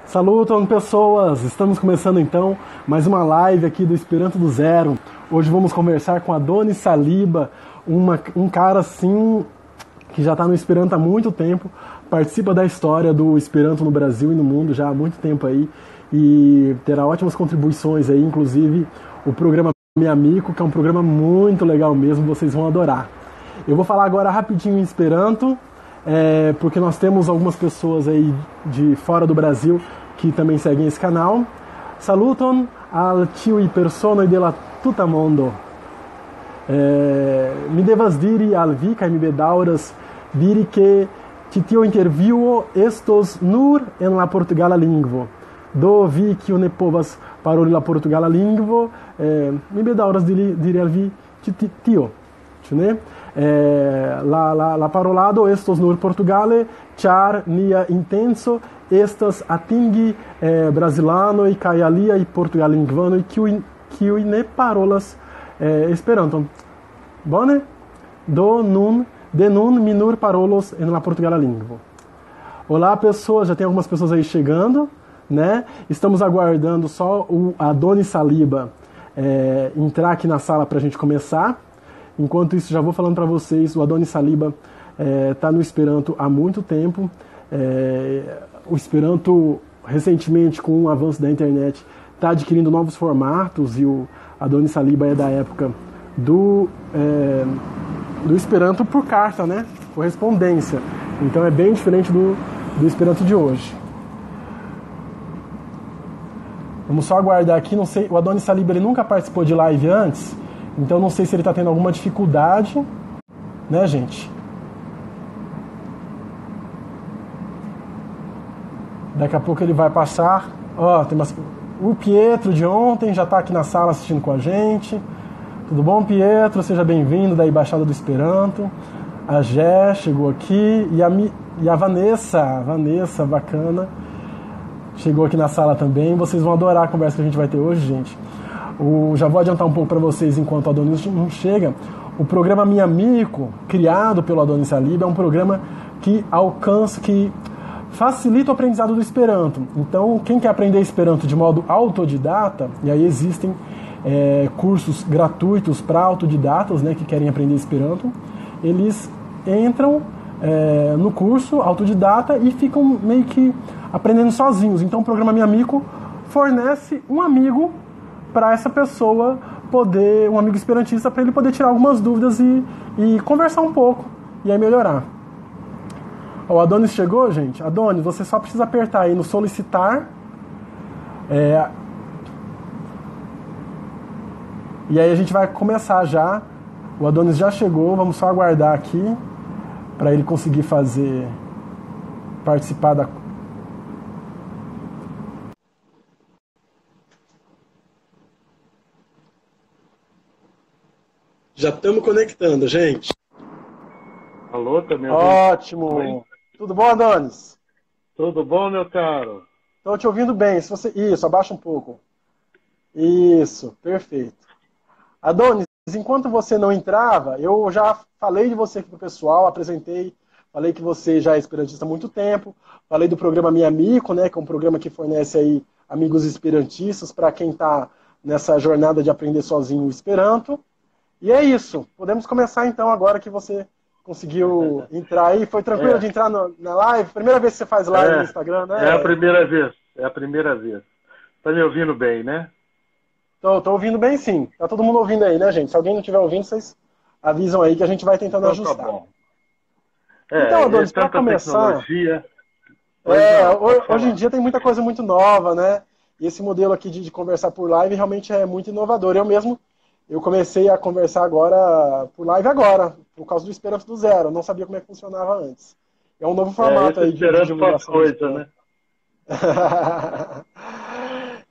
Salutam, pessoas! Estamos começando então mais uma live aqui do Esperanto do Zero. Hoje vamos conversar com Adonis Saliba, um cara assim que já está no Esperanto há muito tempo, participa da história do Esperanto no Brasil e no mundo já há muito tempo aí e terá ótimas contribuições aí, inclusive o programa Meu Amigo, que é um programa muito legal mesmo, vocês vão adorar. Eu vou falar agora rapidinho em Esperanto, porque nós temos algumas pessoas aí de fora do Brasil que também seguem esse canal. Saluton al tiuj personoj de la tuta mondo. Mi devas diri al vi kaj mi bedaŭras diri ke ĉi tiu intervjuo estos nur en la portugala lingvo. Do vi kiu ne povas paroli la portugala lingvo, mi bedaŭras diri al vi ĉi tio, ĉu ne? La parolado estos nur portugale, ĉar nia intenco estas atingi brasilanoj kaj aliaj portugallingvanoj kiuj ne parolas Esperanton. Bone? De nun mi nur parolos en la portugala lingvo. Olá, pessoas, já tem algumas pessoas aí chegando, né? Estamos aguardando só o Adonis Saliba entrar aqui na sala para a gente começar. Enquanto isso, já vou falando para vocês, o Adonis Saliba está no Esperanto há muito tempo. O Esperanto, recentemente, com o avanço da internet, está adquirindo novos formatos e o Adonis Saliba é da época do Esperanto por carta, né? Correspondência. Então é bem diferente do Esperanto de hoje. Vamos só aguardar aqui, não sei, o Adonis Saliba ele nunca participou de live antes, então não sei se ele está tendo alguma dificuldade, né, gente? Daqui a pouco ele vai passar. Ó, o Pietro de ontem já está aqui na sala assistindo com a gente. Tudo bom, Pietro? Seja bem-vindo da Embaixada do Esperanto. A Gé chegou aqui e a Vanessa, bacana, chegou aqui na sala também. Vocês vão adorar a conversa que a gente vai ter hoje, gente. Já vou adiantar um pouco para vocês enquanto o Adonis não chega. O programa Meu Amigo, criado pelo Adonis Saliba, é um programa que facilita o aprendizado do Esperanto. Então, quem quer aprender Esperanto de modo autodidata, e aí existem cursos gratuitos para autodidatas, né, que querem aprender Esperanto, eles entram no curso autodidata e ficam meio que aprendendo sozinhos. Então, o programa Meu Amigo fornece um amigo para essa pessoa poder, um amigo esperantista, para ele poder tirar algumas dúvidas e conversar um pouco, e aí melhorar. O Adonis chegou, gente? Adonis, você só precisa apertar aí no solicitar. E aí a gente vai começar já. O Adonis já chegou, vamos só aguardar aqui para ele conseguir participar da... Já estamos conectando, gente. Alô, tá me ouvindo? Ótimo! Oi? Tudo bom, Adonis? Tudo bom, meu caro? Estou te ouvindo bem. Isso, abaixa um pouco. Isso, perfeito. Adonis, enquanto você não entrava, eu já falei de você aqui pro pessoal, apresentei, falei que você já é esperantista há muito tempo, falei do programa Meu Amigo, né, que é um programa que fornece aí amigos esperantistas para quem está nessa jornada de aprender sozinho o Esperanto. E é isso. Podemos começar então agora que você conseguiu entrar aí. Foi tranquilo de entrar na live? Primeira vez que você faz live no Instagram, né? É a primeira vez. É a primeira vez. Tá me ouvindo bem, né? Tô ouvindo bem, sim. Tá todo mundo ouvindo aí, né, gente? Se alguém não estiver ouvindo, vocês avisam aí que a gente vai tentando Então, ajustar. tá bom. Então, Adonis, para começar... Hoje em dia tem muita coisa muito nova, né? E esse modelo aqui de conversar por live realmente é muito inovador. Eu comecei a conversar agora por live por causa do Esperanto do Zero. Eu não sabia como é que funcionava antes. É um novo formato aí de divulgação. Coisa, né?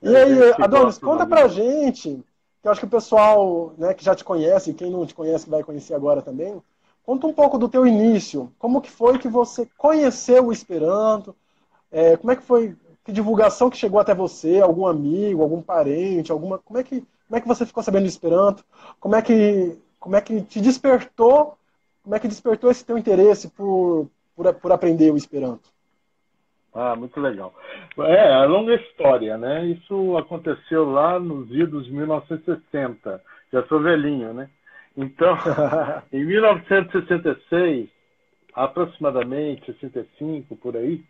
E aí, Adonis, conta pra gente, que eu acho que o pessoal, né, que já te conhece, e quem não te conhece vai conhecer agora também, conta um pouco do teu início. Como que foi que você conheceu o Esperanto? Como é que foi, que divulgação que chegou até você? Algum amigo, algum parente, como é que você ficou sabendo do Esperanto? Como é que te despertou esse teu interesse por aprender o Esperanto? Ah, muito legal. É longa história, né? Isso aconteceu lá nos idos de 1960. Já sou velhinho, né? Então, em 1966, aproximadamente 65, por aí,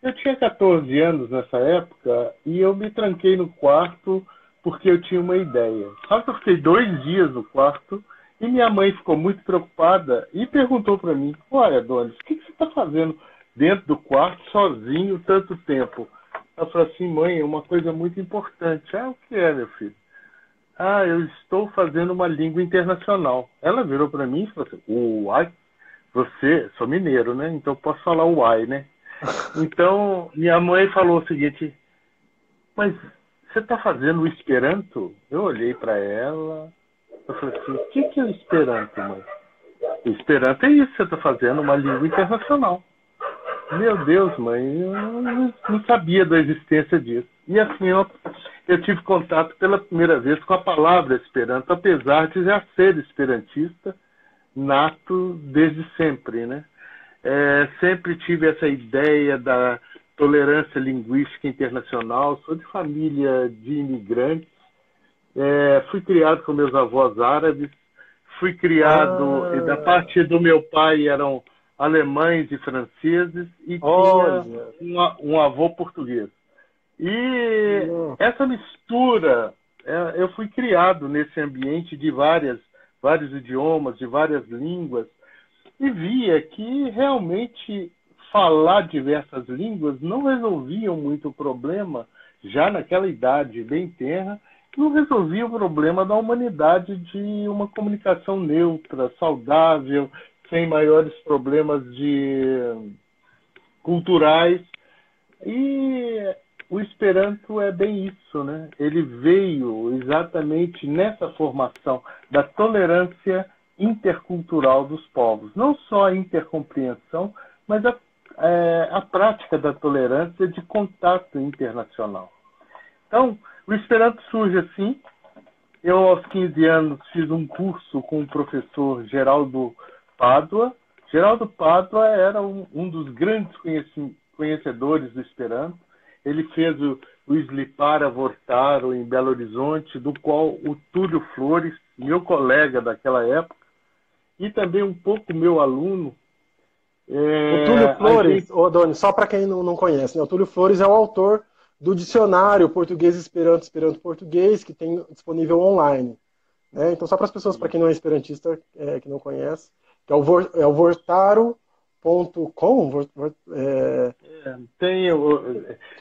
eu tinha 14 anos nessa época e eu me tranquei no quarto porque eu tinha uma ideia. Só que eu fiquei 2 dias no quarto e minha mãe ficou muito preocupada e perguntou para mim: Olha, Adonis, o que você está fazendo dentro do quarto sozinho tanto tempo? Eu falei assim: Mãe, é uma coisa muito importante. Ah, o que é, meu filho? Ah, eu estou fazendo uma língua internacional. Ela virou para mim e falou assim: Uai, você, sou mineiro, né? Então posso falar uai, né? Então, minha mãe falou o seguinte: Mas você está fazendo o Esperanto? Eu olhei para ela, eu falei assim: O que é o Esperanto, mãe? O Esperanto é isso, você está fazendo uma língua internacional. Meu Deus, mãe, eu não sabia da existência disso. E assim, eu tive contato pela primeira vez com a palavra Esperanto, apesar de já ser esperantista, nato desde sempre, né? Sempre tive essa ideia da tolerância linguística internacional. Sou de família de imigrantes. Fui criado com meus avós árabes. Fui criado, e da Ah, parte do meu pai eram alemães e franceses, e tinha olha. um avô português. E Nossa. essa mistura, eu fui criado nesse ambiente de vários idiomas, de várias línguas, e via que realmente falar diversas línguas não resolviam muito o problema, já naquela idade bem tenra, não resolvia o problema da humanidade de uma comunicação neutra, saudável, sem maiores problemas culturais. E o Esperanto é bem isso, né? Ele veio exatamente nessa formação da tolerância intercultural dos povos. Não só a intercompreensão, mas a prática da tolerância de contato internacional. Então, o Esperanto surge assim. Eu, aos 15 anos, fiz um curso com o professor Geraldo Pádua. Geraldo Pádua era um dos grandes conhecedores do Esperanto. Ele fez o Slipara Vortaro em Belo Horizonte, do qual o Túlio Flores, meu colega daquela época, e também um pouco meu aluno, O Túlio a Flores, gente... ô Doni, só para quem não conhece, né? O Túlio Flores é o autor do dicionário português-esperanto, esperanto-português, que tem disponível online. Né? Então, só para as pessoas, para quem não é esperantista, que não conhece, que é o vortaro.com. Tem,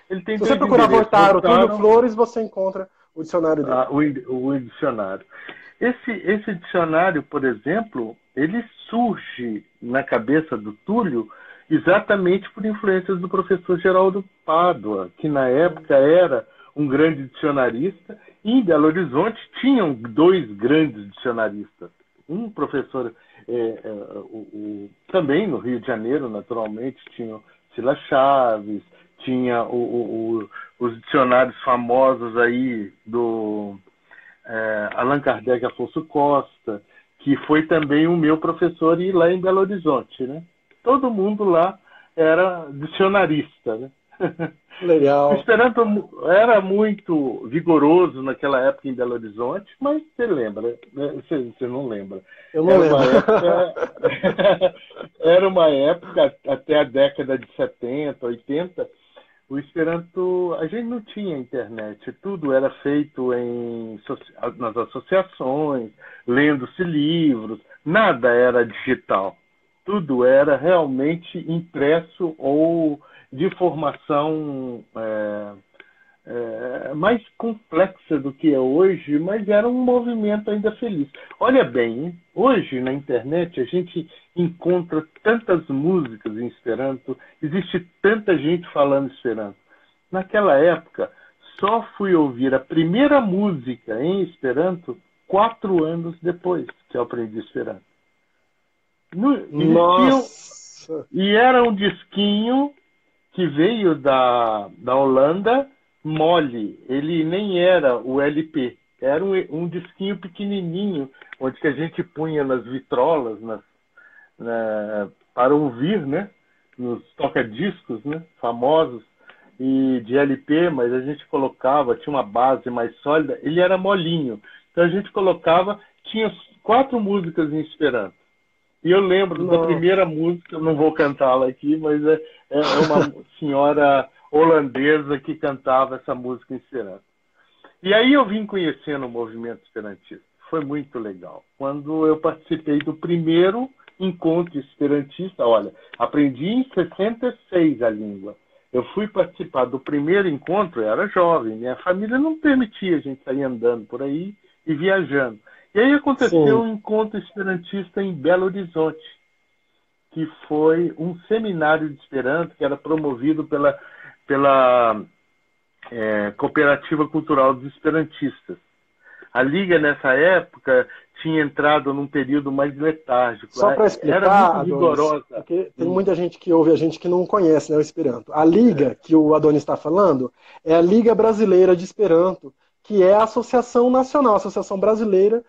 ele tem Se você 2 procurar endereços. Vortaro Túlio Voltaram Flores, você encontra o dicionário dele. o dicionário. Esse dicionário, por exemplo, ele surge na cabeça do Túlio exatamente por influências do professor Geraldo Pádua, que na época era um grande dicionarista, e em Belo Horizonte tinham 2 grandes dicionaristas. Um professor, também no Rio de Janeiro, naturalmente, tinha o Silas Chaves, tinha os dicionários famosos aí do Allan Kardec Afonso Costa, que foi também o meu professor e lá em Belo Horizonte, né? Todo mundo lá era dicionarista, né? O Legal. Esperanto era muito vigoroso naquela época em Belo Horizonte, mas você lembra, né? Você não lembra. Eu não Era lembro. uma época, era uma época até a década de 70, 80, o Esperanto, a gente não tinha internet, tudo era feito nas associações, lendo-se livros, nada era digital. Tudo era realmente impresso ou de formação mais complexa do que é hoje, mas era um movimento ainda feliz. Olha bem, hein? Hoje na internet a gente encontra tantas músicas em Esperanto, existe tanta gente falando Esperanto. Naquela época, só fui ouvir a primeira música em Esperanto 4 anos depois que eu aprendi Esperanto. Existiam, Nossa. e era um disquinho que veio da Holanda, mole. Ele nem era o LP. Era um disquinho pequenininho, onde que a gente punha nas vitrolas para ouvir, né? nos toca-discos, né, famosos, e de LP, mas a gente colocava, tinha uma base mais sólida, ele era molinho. Então a gente colocava, tinha 4 músicas em Esperanto. E eu lembro da primeira música, eu não vou cantá-la aqui, mas é uma senhora holandesa que cantava essa música em Esperanto. E aí eu vim conhecendo o movimento esperantista. Foi muito legal. Quando eu participei do primeiro encontro esperantista, olha, aprendi em 66 a língua. Eu fui participar do primeiro encontro, eu era jovem, minha família não permitia a gente sair andando por aí e viajando. E aí aconteceu um encontro esperantista em Belo Horizonte, que foi um seminário de Esperanto que era promovido pela Cooperativa Cultural dos Esperantistas. A Liga, nessa época, tinha entrado num período mais letárgico. Só para explicar, era muito rigorosa. Adonis, porque tem muita gente que ouve a gente que não conhece, né, o Esperanto. A Liga que o Adonis está falando é a Liga Brasileira de Esperanto, que é a associação nacional, a associação brasileira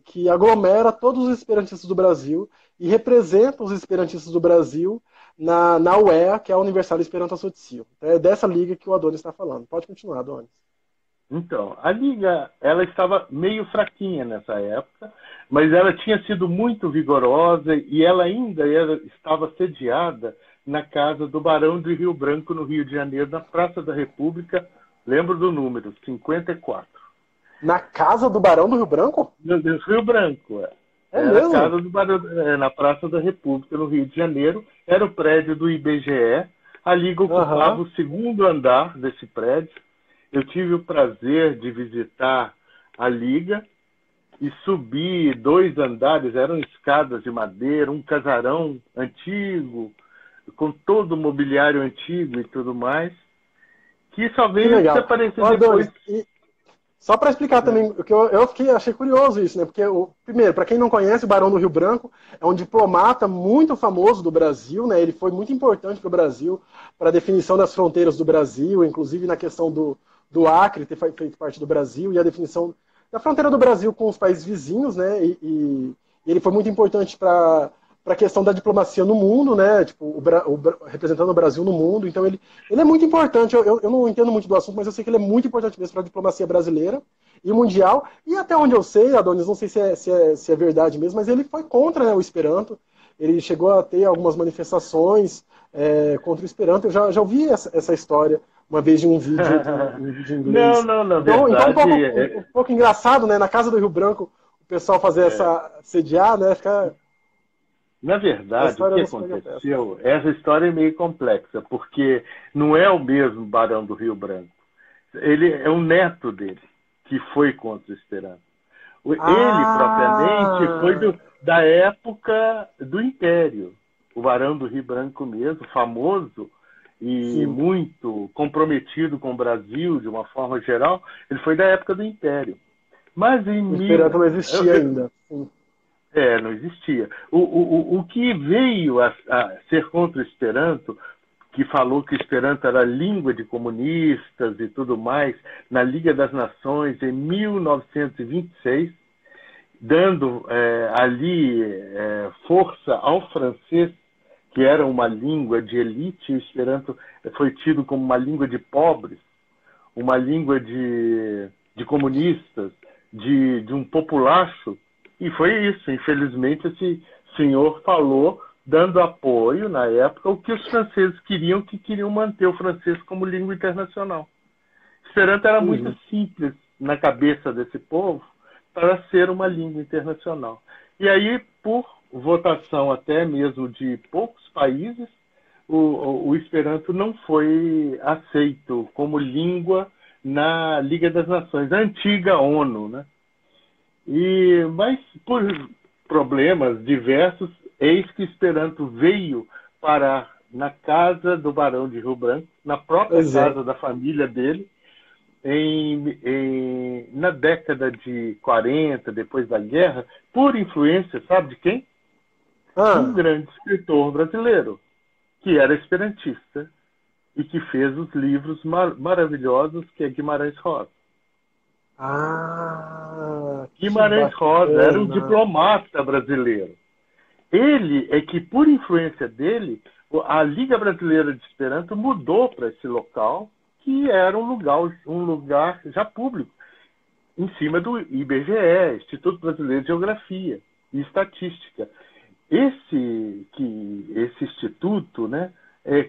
que aglomera todos os esperantistas do Brasil e representa os esperantistas do Brasil na UEA, que é a Universal Esperanto Associação. É dessa liga que o Adonis está falando. Pode continuar, Adonis. Então, a Liga, ela estava meio fraquinha nessa época, mas ela tinha sido muito vigorosa e ela ainda estava sediada na casa do Barão de Rio Branco, no Rio de Janeiro, na Praça da República, lembro do número, 54. Na casa do Barão do Rio Branco? No Rio Branco, É mesmo? A casa do Barão, na Praça da República, no Rio de Janeiro, era o prédio do IBGE, a Liga ocupava o segundo andar desse prédio. Eu tive o prazer de visitar a Liga e subir 2 andares, eram escadas de madeira, um casarão antigo, com todo o mobiliário antigo e tudo mais, que só veio aparecer depois. Só para explicar também, o que achei curioso isso, né? Porque, primeiro, para quem não conhece, o Barão do Rio Branco é um diplomata muito famoso do Brasil, né? Ele foi muito importante para o Brasil, para a definição das fronteiras do Brasil, inclusive na questão do Acre ter feito parte do Brasil, e a definição da fronteira do Brasil com os países vizinhos, né? E ele foi muito importante para a questão da diplomacia no mundo, né? Tipo, representando o Brasil no mundo. Então ele é muito importante. Eu não entendo muito do assunto, mas eu sei que ele é muito importante mesmo para a diplomacia brasileira e mundial. E até onde eu sei, Adonis, não sei se é verdade mesmo, mas ele foi contra, né, o Esperanto. Ele chegou a ter algumas manifestações contra o Esperanto. Eu já ouvi essa história uma vez de um vídeo em inglês. Não, então um pouco engraçado, né? Na casa do Rio Branco, o pessoal fazer sediar, né? Na verdade, o que aconteceu, essa história é meio complexa, porque não é o mesmo Barão do Rio Branco. Ele é um neto dele, que foi contra o Esperanto. Ele, propriamente, foi da época do Império. O Barão do Rio Branco mesmo, famoso e muito comprometido com o Brasil, de uma forma geral, ele foi da época do Império. Mas o Esperanto não existia ainda. Não existia. O que veio a ser contra o Esperanto, que falou que o Esperanto era língua de comunistas e tudo mais, na Liga das Nações, em 1926, dando força ao francês, que era uma língua de elite, e o Esperanto foi tido como uma língua de pobres, uma língua de comunistas, de um populacho. E foi isso, infelizmente esse senhor falou, dando apoio, na época, ao que os franceses queriam manter o francês como língua internacional. Esperanto era muito simples na cabeça desse povo para ser uma língua internacional. E aí, por votação até mesmo de poucos países, o Esperanto não foi aceito como língua na Liga das Nações, a antiga ONU, né? Mas por problemas diversos, eis que Esperanto veio parar na casa do Barão de Rio Branco, na própria casa da família dele, na década de 40, depois da guerra, por influência, sabe de quem? Um grande escritor brasileiro, que era esperantista e que fez os livros maravilhosos, que é Guimarães Rosa. Guimarães Rosa era um diplomata brasileiro. Ele é que, por influência dele, a Liga Brasileira de Esperanto mudou para esse local, que era um lugar já público, em cima do IBGE, Instituto Brasileiro de Geografia e Estatística. Esse instituto, né,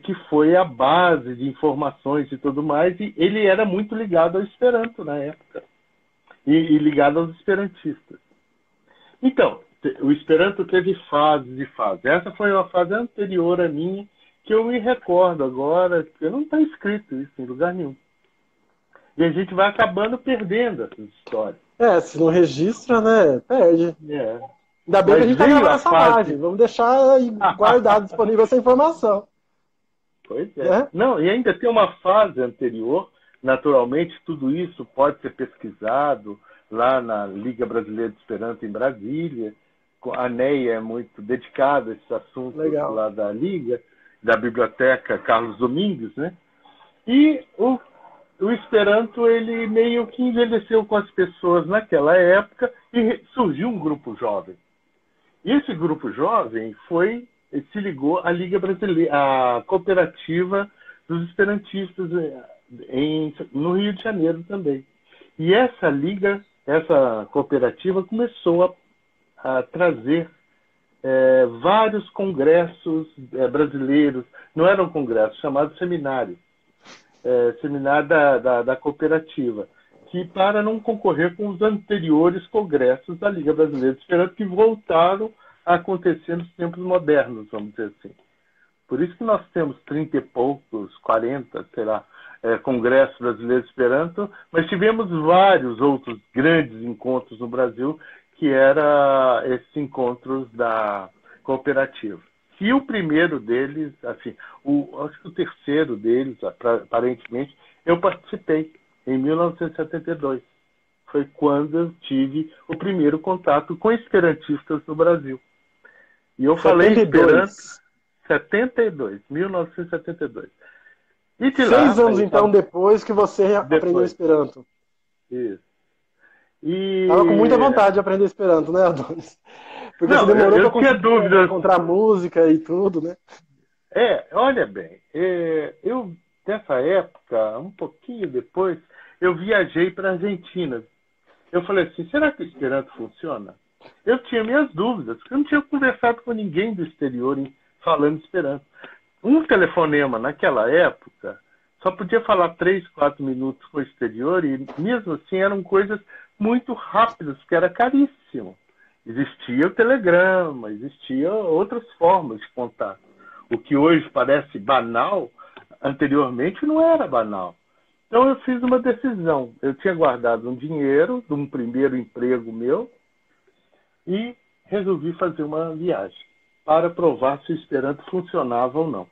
que foi a base de informações e tudo mais, e ele era muito ligado ao Esperanto na época, e ligado aos esperantistas. Então, o Esperanto teve fases e fases. Essa foi uma fase anterior à minha, que eu me recordo agora, porque não está escrito isso em lugar nenhum. E a gente vai acabando perdendo essas histórias. Se não registra, né, perde. Ainda bem que a gente está gravando essa live. Vamos deixar guardado, disponível essa informação. Pois é. Não, e ainda tem uma fase anterior. Naturalmente, tudo isso pode ser pesquisado lá na Liga Brasileira de Esperanto em Brasília. A NEA é muito dedicada a esses assuntos lá da Liga, da Biblioteca Carlos Domingues, né? E o Esperanto, ele meio que envelheceu com as pessoas naquela época e surgiu um grupo jovem. E esse grupo jovem se ligou à Liga Brasileira, à cooperativa dos esperantistas no Rio de Janeiro também. E essa cooperativa começou a trazer vários congressos brasileiros, não eram congressos, chamados seminários, seminário da cooperativa, que para não concorrer com os anteriores congressos da Liga Brasileira de Esperanto, que voltaram a acontecer nos tempos modernos, vamos dizer assim. Por isso que nós temos 30 e poucos, 40, sei lá, congressos brasileiros de Esperanto, mas tivemos vários outros grandes encontros no Brasil, que eram esses encontros da cooperativa. E o primeiro deles, assim, acho que o terceiro deles, aparentemente, eu participei em 1972. Foi quando eu tive o primeiro contato com esperantistas no Brasil. E eu falei Esperanto 1972. E de 6 anos, então, depois que você aprendeu Esperanto. Isso. Estava com muita vontade de aprender Esperanto, né, Adonis? Porque você demorou para encontrar música e tudo, né? Olha bem, eu, nessa época, um pouquinho depois, eu viajei para a Argentina. Eu falei assim, será que o Esperanto funciona? Eu tinha minhas dúvidas, porque eu não tinha conversado com ninguém do exterior falando Esperanto. Um telefonema naquela época só podia falar 3, 4 minutos com o exterior, e mesmo assim eram coisas muito rápidas, porque era caríssimo. Existia o telegrama, existiam outras formas de contato. O que hoje parece banal, anteriormente não era banal. Então eu fiz uma decisão. Eu tinha guardado um dinheiro de um primeiro emprego meu e resolvi fazer uma viagem para provar se o Esperanto funcionava ou não.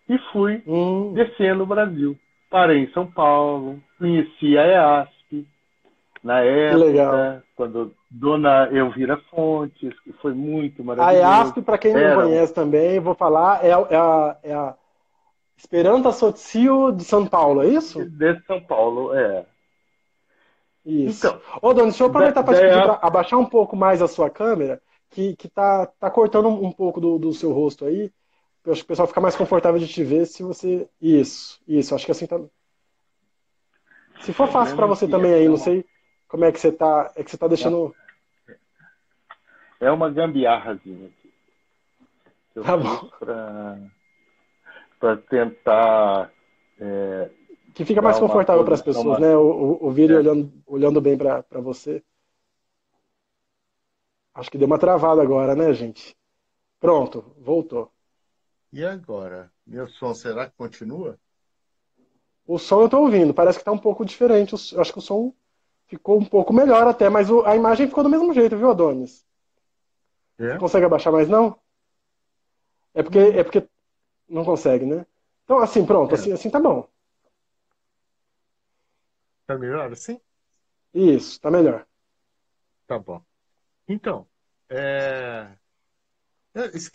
E fui descendo o Brasil. Parei em São Paulo, conheci a EASP, na época, quando Dona Elvira Fontes, que foi muito maravilhoso. A EASP, para quem não conhece também, vou falar, é a Esperanto Asocio de São Paulo, é isso? De São Paulo, Isso. Então, Dona, deixa eu aproveitar para te pedir para abaixar um pouco mais a sua câmera, que tá cortando um pouco do seu rosto aí. Eu acho que o pessoal fica mais confortável de te ver se você... Isso, acho que assim tá... Se for fácil para você também aí, não sei como é que você tá... É que você tá deixando... É uma gambiarrazinha aqui. Eu bom. Para tentar... que fica mais confortável para as pessoas, né? O vídeo olhando bem para você. Acho que deu uma travada agora, né, gente? Pronto, voltou. E agora? Meu som, será que continua? O som eu estou ouvindo, parece que está um pouco diferente. Eu acho que o som ficou um pouco melhor até, mas a imagem ficou do mesmo jeito, viu, Adonis? Você consegue abaixar mais, não? É porque não consegue, né? Então, assim, pronto, assim tá bom. Tá melhor assim? Isso, tá melhor. Tá bom. Então,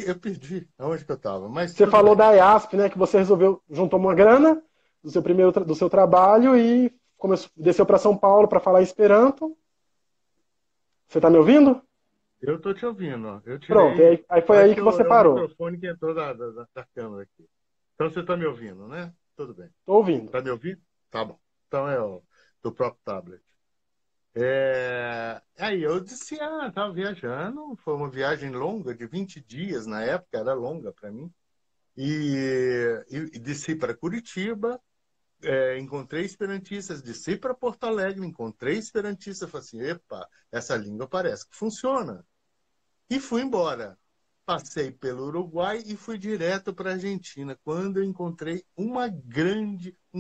eu perdi aonde que eu estava. Você falou da EASP, né? Que você juntou uma grana do seu trabalho e desceu para São Paulo para falar Esperanto. Você está me ouvindo? Eu tô te ouvindo, ó. Eu Pronto, tirei. aí foi Acho aí que que você é o parou. microfone que entrou da câmera aqui. Então você tá me ouvindo, né? Tudo bem. Tô ouvindo. Tá me ouvindo? Tá bom. Então é o do próprio tablet. Aí eu disse, tava viajando. Foi uma viagem longa, de 20 dias na época, era longa para mim. E desci para Curitiba, encontrei esperantistas, desci para Porto Alegre, encontrei esperantistas, falei assim, epa, essa língua parece que funciona. E fui embora. Passei pelo Uruguai e fui direto para a Argentina, quando eu encontrei um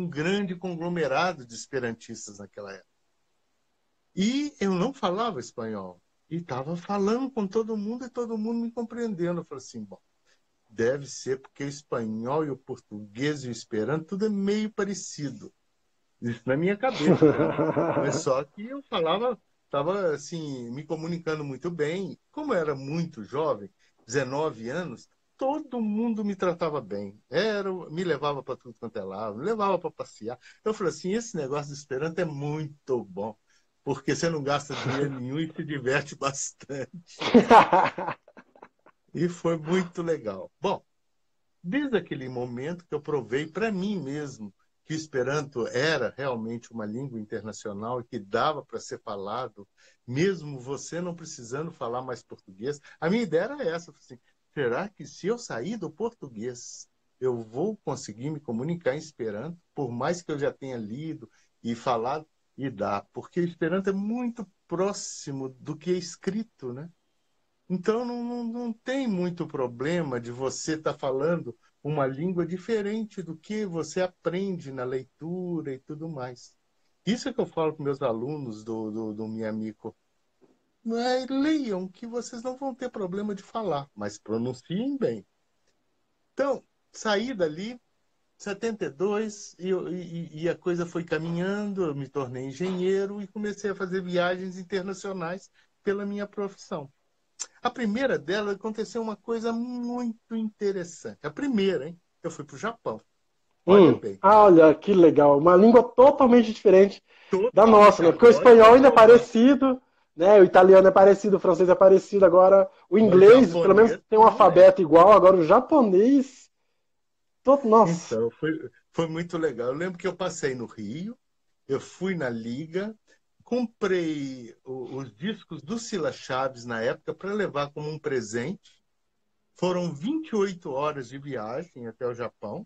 grande conglomerado de esperantistas naquela época. E eu não falava espanhol. E estava falando com todo mundo e todo mundo me compreendendo. Eu falei assim, bom, deve ser porque o espanhol e o português e o esperanto, tudo é meio parecido. Isso na minha cabeça, né? Mas só que eu falava, estava assim, me comunicando muito bem. Como eu era muito jovem, 19 anos, todo mundo me tratava bem. Me levava para tudo quanto é lado, me levava para passear. Eu falei assim, esse negócio de Esperanto é muito bom, porque você não gasta dinheiro nenhum e se diverte bastante. E foi muito legal. Bom, desde aquele momento que eu provei para mim mesmo que o Esperanto era realmente uma língua internacional e que dava para ser falado, mesmo você não precisando falar mais português. A minha ideia era essa, assim, será que se eu sair do português, eu vou conseguir me comunicar em Esperanto, por mais que eu já tenha lido e falado? E dá, porque o Esperanto é muito próximo do que é escrito, né? Então, não tem muito problema de você estar falando uma língua diferente do que você aprende na leitura e tudo mais. Isso é que eu falo para meus alunos do Miamico. Leiam, que vocês não vão ter problema de falar, mas pronunciem bem. Então, saí dali, 72, e a coisa foi caminhando, eu me tornei engenheiro e comecei a fazer viagens internacionais pela minha profissão. A primeira dela aconteceu uma coisa muito interessante. A primeira, hein? Eu fui para o Japão. Olha bem. Olha, que legal. Uma língua totalmente diferente da nossa, Totalmente. né? Porque o Agora eu vou espanhol ainda é provar. parecido, né? O italiano é parecido, o francês é parecido. Agora, o Mas inglês, pelo menos, japonês tem um não é. alfabeto igual. Agora, o japonês, nossa. Então, foi muito legal. Eu lembro que eu passei no Rio, eu fui na Liga, comprei os discos do Silas Chaves na época para levar como um presente. Foram 28 horas de viagem até o Japão.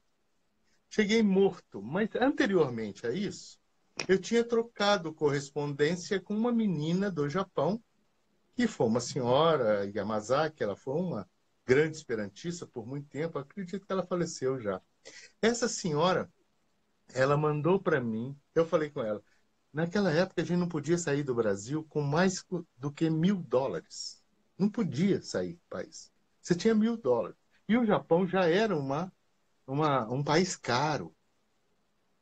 Cheguei morto, mas anteriormente a isso, eu tinha trocado correspondência com uma menina do Japão, que foi uma senhora Yamazaki, ela foi uma grande esperantista por muito tempo, acredito que ela faleceu já. Essa senhora, ela mandou para mim, eu falei com ela, naquela época a gente não podia sair do Brasil com mais do que $1.000. Não podia sair do país. Você tinha $1.000. E o Japão já era um país caro.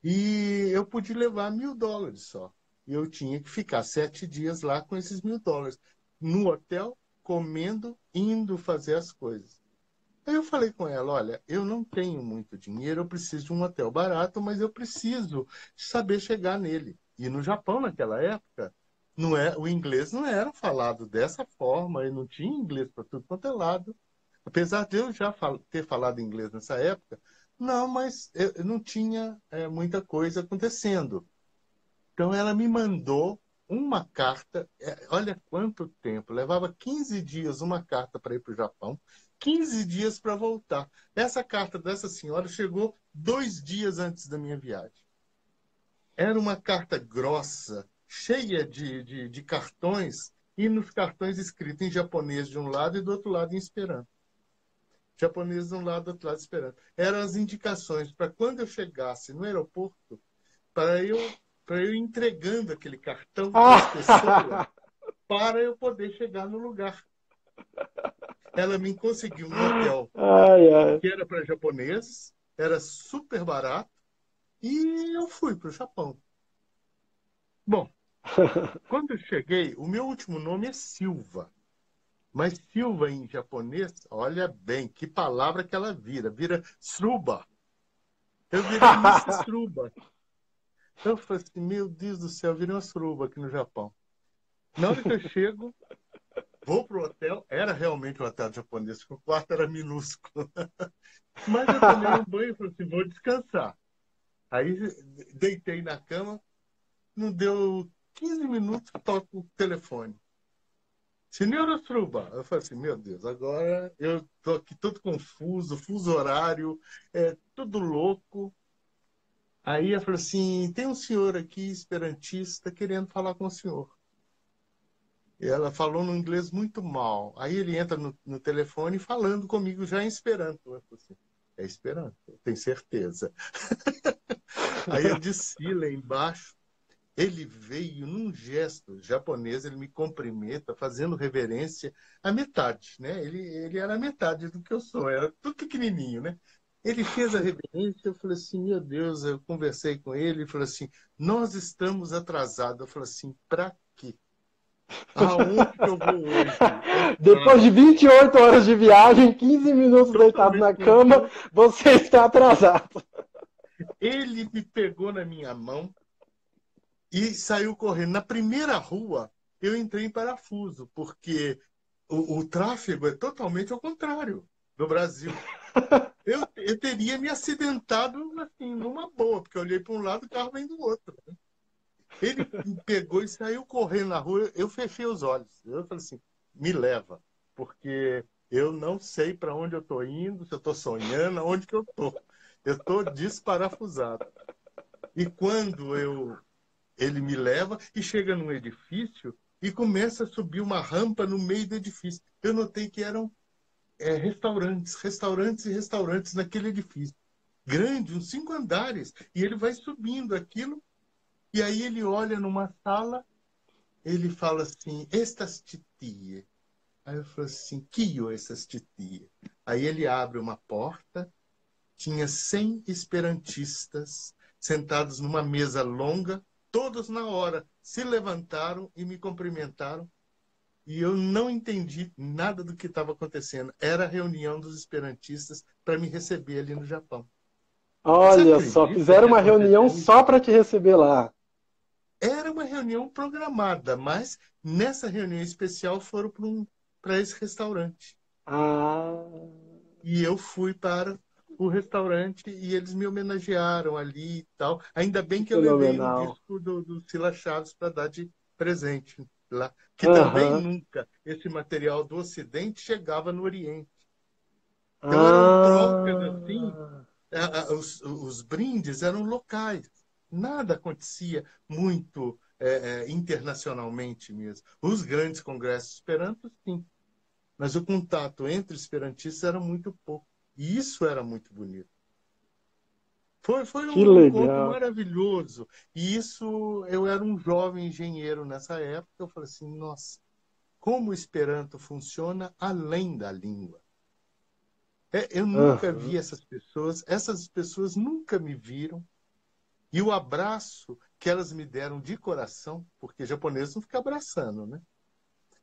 E eu pude levar $1.000 só. E eu tinha que ficar 7 dias lá com esses $1.000. No hotel, comendo, indo fazer as coisas. Aí eu falei com ela, olha, eu não tenho muito dinheiro, eu preciso de um hotel barato, mas eu preciso saber chegar nele. E no Japão, naquela época, o inglês não era falado dessa forma, e não tinha inglês para tudo quanto é lado. Apesar de eu já ter falado inglês nessa época, não, mas eu não tinha muita coisa acontecendo. Então ela me mandou uma carta, olha quanto tempo, levava 15 dias uma carta para ir para o Japão, 15 dias para voltar. Essa carta dessa senhora chegou 2 dias antes da minha viagem. Era uma carta grossa, cheia de cartões, e nos cartões escrito em japonês de um lado e do outro lado em esperanto. Japonês de um lado, do outro lado esperando. Eram as indicações para quando eu chegasse no aeroporto, para eu ir entregando aquele cartão para as pessoas, Ah, para eu poder chegar no lugar. Ela me conseguiu um hotel ai, ai. que era para japoneses, era super barato, e eu fui para o Japão. Bom, quando eu cheguei, o meu último nome é Silva. Mas Silva em japonês, olha bem, que palavra que ela vira. Vira Sruba. Eu virei Miss Sruba. Eu falei assim, meu Deus do céu, eu virei uma suruba aqui no Japão. Na hora que eu chego, vou pro hotel. Era realmente um hotel japonês, porque o quarto era minúsculo. Mas eu tomei um banho e falei assim, vou descansar. Aí deitei na cama, não deu 15 minutos, toco o telefone. Senhora Struba, eu falei assim, meu Deus, agora eu tô aqui todo confuso, fuso horário, tudo louco. Aí eu falei assim, tem um senhor aqui, esperantista, querendo falar com o senhor. E ela falou no inglês muito mal. Aí ele entra no telefone falando comigo já em Esperanto. Eu falei assim, é Esperanto, eu tenho certeza. Aí eu desci lá embaixo. Ele veio num gesto japonês, ele me cumprimenta, fazendo reverência à metade, né? Ele era a metade do que eu sou, era tudo pequenininho, né? Ele fez a reverência, eu falei assim, meu Deus, eu conversei com ele, ele falou assim, nós estamos atrasados. Eu falei assim, pra quê? Aonde que eu vou hoje? Depois de 28 horas de viagem, 15 minutos deitado Totalmente na cama, confuso. você está atrasado. Ele me pegou na minha mão e saiu correndo. Na primeira rua, eu entrei em parafuso, porque o tráfego é totalmente ao contrário do Brasil. Eu teria me acidentado assim, numa boa, porque eu olhei para um lado e o carro vem do outro. Ele me pegou e saiu correndo na rua. Eu fechei os olhos. Eu falei assim: me leva, porque eu não sei para onde eu estou indo, se eu estou sonhando, aonde que eu estou. Eu estou desparafusado. E quando ele me leva e chega num edifício e começa a subir uma rampa no meio do edifício. Eu notei que eram restaurantes e restaurantes naquele edifício. Grande, uns 5 andares. E ele vai subindo aquilo, e aí ele olha numa sala, ele fala assim, estas titia. Aí eu falo assim, que essas titia? Aí ele abre uma porta, tinha 100 esperantistas sentados numa mesa longa, todos na hora se levantaram e me cumprimentaram. E eu não entendi nada do que estava acontecendo. Era a reunião dos esperantistas para me receber ali no Japão. Você Olha só, acredita fizeram que uma reunião aconteceu isso? só para te receber lá. Era uma reunião programada, mas nessa reunião especial foram para esse restaurante. Ah, E eu fui para o restaurante e eles me homenagearam ali e tal. Ainda bem que que eu levei um fenomenal. disco do Silas Chaves para dar de presente lá. Que também Aham. nunca esse material do Ocidente chegava no Oriente. Então eram trocas assim, Ah, os brindes eram locais. Nada acontecia muito internacionalmente mesmo. Os grandes congressos esperanto, sim. Mas o contato entre esperantistas era muito pouco. E isso era muito bonito. Foi que um encontro legal. maravilhoso. E isso, eu era um jovem engenheiro nessa época. Eu falei assim, nossa, como o Esperanto funciona além da língua. Eu nunca vi Aham. essas pessoas nunca me viram. E o abraço que elas me deram de coração, porque japonês não fica abraçando, né?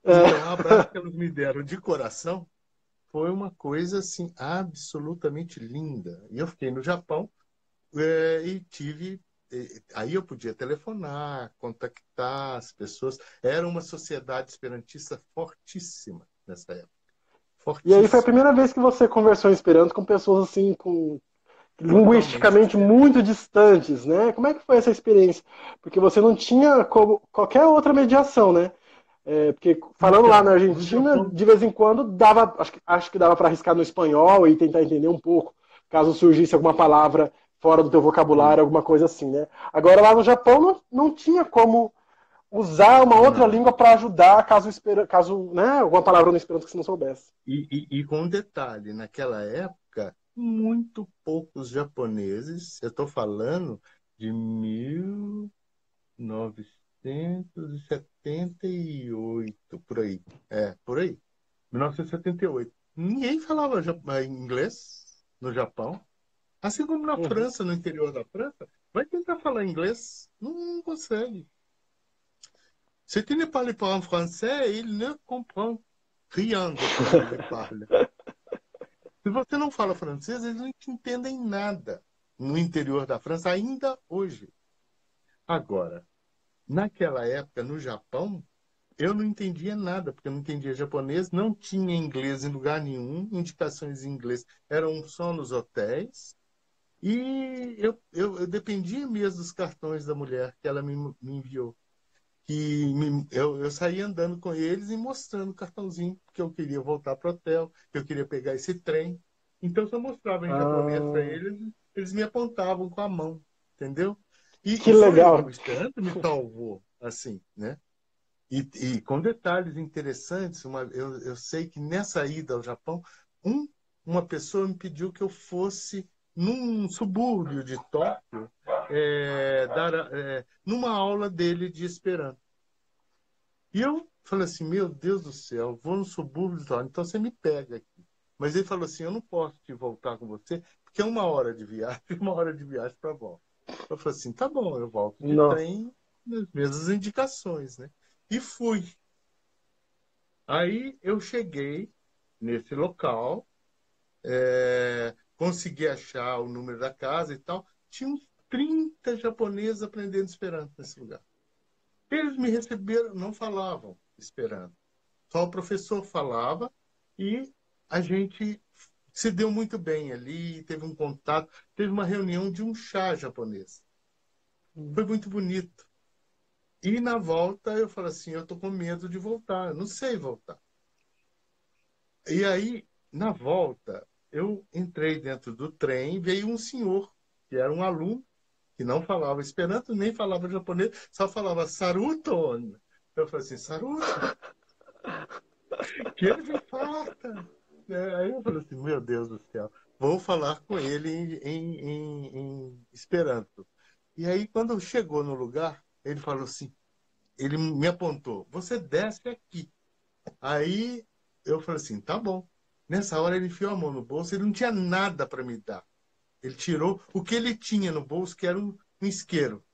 É. Então, o abraço que elas me deram de coração foi uma coisa assim absolutamente linda. E eu fiquei no Japão e tive. Aí eu podia telefonar, contactar as pessoas. Era uma sociedade esperantista fortíssima nessa época. E aí foi a Fortíssima. primeira vez que você conversou em Esperanto com pessoas assim, com Totalmente linguisticamente diferente. muito distantes, né? Como é que foi essa experiência? Porque você não tinha qualquer outra mediação, né? Porque falando lá na Então, no Argentina, Japão, de vez em quando dava, acho que dava para arriscar no espanhol e tentar entender um pouco, caso surgisse alguma palavra fora do teu sim. vocabulário, alguma coisa assim, né? Agora lá no Japão não tinha como usar uma outra Não. língua para ajudar caso, né, alguma palavra no esperanto que você não soubesse. E com um detalhe, naquela época, muito poucos japoneses, eu estou falando de 1978, por aí. Por aí. 1978. Ninguém falava inglês no Japão. Assim como na Uhum. França, no interior da França, vai tentar falar inglês, não consegue. Si tu ne parles pas en français, il ne comprend rien de ce que tu lui parles. Se você não fala francês, eles não te entendem nada no interior da França, ainda hoje. Agora, naquela época, no Japão, eu não entendia nada, porque eu não entendia japonês, não tinha inglês em lugar nenhum, indicações em inglês eram só nos hotéis, e eu dependia mesmo dos cartões da mulher que ela me enviou. Eu saía andando com eles e mostrando o cartãozinho, que eu queria voltar para o hotel, que eu queria pegar esse trem. Então, se eu mostrava em japonês para Ah, eles, eles me apontavam com a mão, entendeu? que O legal. Esperanto me salvou, assim, né? E com detalhes interessantes, eu sei que nessa ida ao Japão, um, uma pessoa me pediu que eu fosse num subúrbio de Tóquio, numa aula dele de Esperanto. E eu falei assim, meu Deus do céu, vou no subúrbio de Tóquio, então você me pega aqui. Mas ele falou assim, eu não posso te voltar com você, porque é 1 hora de viagem, 1 hora de viagem para volta. Eu falei assim, tá bom, eu volto de Nossa. trem, nas mesmas indicações, né? E fui. Aí eu cheguei nesse local, consegui achar o número da casa e tal. Tinha uns 30 japoneses aprendendo Esperanto nesse lugar. Eles me receberam, não falavam Esperanto. Só o professor falava e a gente se deu muito bem ali, teve um contato, teve uma reunião de um chá japonês. Foi muito bonito. E na volta eu falei assim, eu tô com medo de voltar, eu não sei voltar. E aí, na volta, eu entrei dentro do trem, veio um senhor, que era um aluno, que não falava Esperanto, nem falava japonês, só falava Saruton. Eu falei assim, Saruton, que ele me farta. Aí eu falei assim, meu Deus do céu, vou falar com ele em Esperanto. E aí, quando chegou no lugar, ele falou assim, ele me apontou, você desce aqui. Aí eu falei assim, tá bom. Nessa hora ele enfiou a mão no bolso, ele não tinha nada para me dar. Ele tirou o que ele tinha no bolso, que era um isqueiro,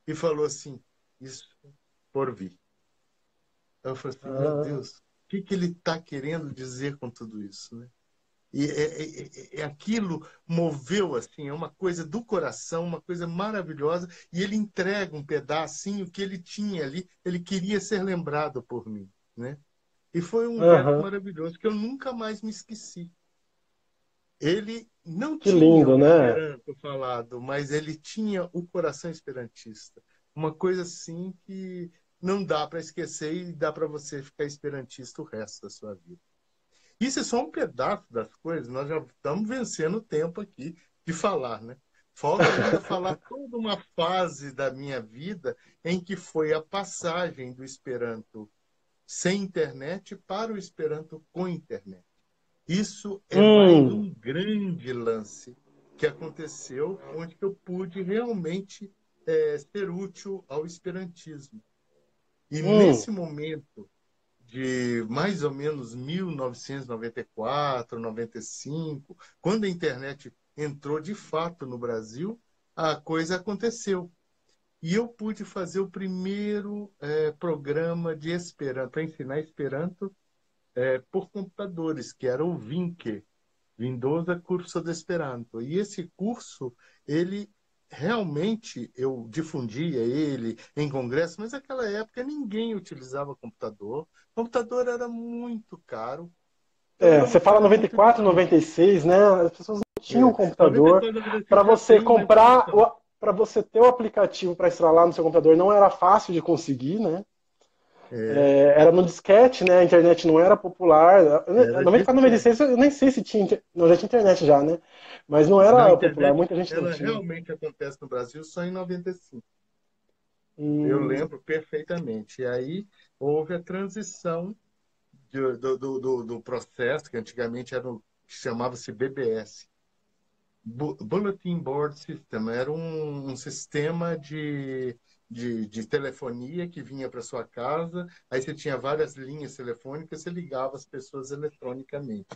e falou assim, isso por vir. Eu falei assim, meu Ah, Deus, o que ele está querendo dizer com tudo isso, né? E aquilo moveu, assim, é uma coisa do coração, uma coisa maravilhosa, e ele entrega um pedacinho que ele tinha ali, ele queria ser lembrado por mim, né? E foi um gesto aham. maravilhoso que eu nunca mais me esqueci. Ele não Que tinha lindo, o né? Esperanto falado, mas ele tinha o coração esperantista. Uma coisa assim que não dá para esquecer e dá para você ficar esperantista o resto da sua vida. Isso é só um pedaço das coisas, nós já estamos vencendo o tempo aqui de falar, né? Falta ainda falar toda uma fase da minha vida em que foi a passagem do Esperanto sem internet para o Esperanto com internet. Isso é mais Hum, um grande lance que aconteceu, onde eu pude realmente ser útil ao esperantismo. E hum. nesse momento de mais ou menos 1994, 95, quando a internet entrou de fato no Brasil, a coisa aconteceu. E eu pude fazer o primeiro programa de Esperanto, para ensinar Esperanto por computadores, que era o Vinque, Vindosa Curso de Esperanto. E esse curso, ele realmente, eu difundia ele em congresso, mas naquela época ninguém utilizava computador. O computador era muito caro, então É, era uma você fala coisa muito 94, difícil. 96, né? As pessoas não tinham É, computador. 94, 96 Para já você tem uma comprar, evolução. para você ter o aplicativo para instalar no seu computador, não era fácil de conseguir, né? É, É, era no disquete, né? A internet não era popular. era 94, disquete. 96, eu nem sei se tinha. Não, já tinha internet já, né? Mas não Na era popular, internet, muita gente não ela tinha. realmente acontece no Brasil só em 95. Eu Hum, lembro perfeitamente. E aí houve a transição do processo, que antigamente era que chamava-se BBS. Bulletin Board System. Era um sistema de telefonia que vinha para sua casa, aí você tinha várias linhas telefônicas, você ligava as pessoas eletronicamente.